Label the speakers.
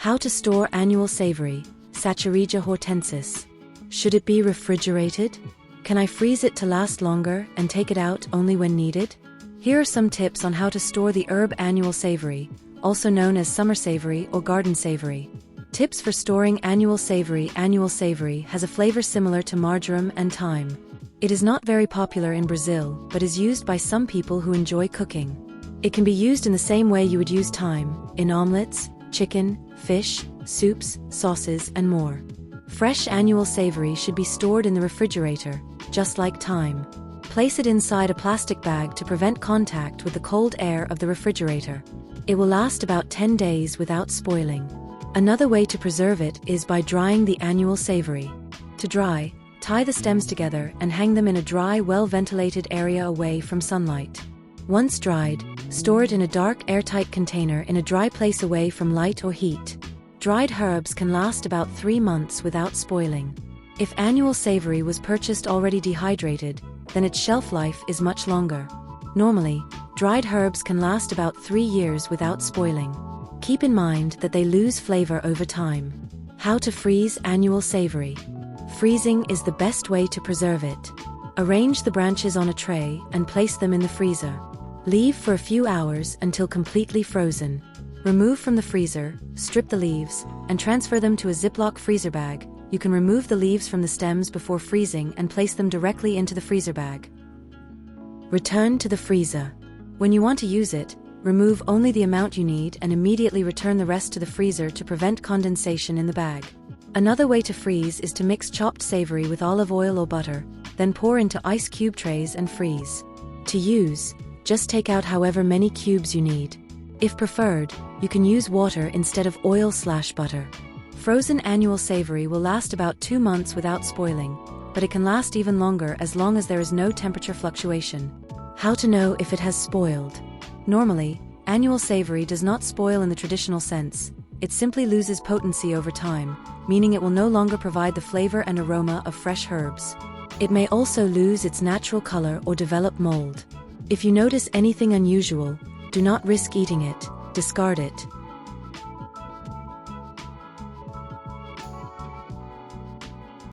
Speaker 1: How to store annual savory, Satureja hortensis. Should it be refrigerated? Can I freeze it to last longer and take it out only when needed? Here are some tips on how to store the herb annual savory, also known as summer savory or garden savory. Tips for storing annual savory. Annual savory has a flavor similar to marjoram and thyme. It is not very popular in Brazil, but is used by some people who enjoy cooking. It can be used in the same way you would use thyme, in omelets, chicken, fish, soups, sauces, and more. Fresh annual savory should be stored in the refrigerator, just like thyme. Place it inside a plastic bag to prevent contact with the cold air of the refrigerator. It will last about 10 days without spoiling. Another way to preserve it is by drying the annual savory. To dry, tie the stems together and hang them in a dry, well-ventilated area away from sunlight. Once dried, store it in a dark, airtight container in a dry place away from light or heat. Dried herbs can last about 3 months without spoiling. If annual savory was purchased already dehydrated, then its shelf life is much longer. Normally, dried herbs can last about 3 years without spoiling. Keep in mind that they lose flavor over time. How to freeze annual savory. Freezing is the best way to preserve it. Arrange the branches on a tray and place them in the freezer. Leave for a few hours until completely frozen. Remove from the freezer, strip the leaves, and transfer them to a Ziploc freezer bag. You can remove the leaves from the stems before freezing and place them directly into the freezer bag. Return to the freezer. When you want to use it, remove only the amount you need and immediately return the rest to the freezer to prevent condensation in the bag. Another way to freeze is to mix chopped savory with olive oil or butter, then pour into ice cube trays and freeze. To use, just take out however many cubes you need. If preferred, you can use water instead of oil/butter. Frozen annual savory will last about 2 months without spoiling, but it can last even longer as long as there is no temperature fluctuation. How to know if it has spoiled. Normally, annual savory does not spoil in the traditional sense. It simply loses potency over time, meaning it will no longer provide the flavor and aroma of fresh herbs. It may also lose its natural color or develop mold. If you notice anything unusual, do not risk eating it, discard it.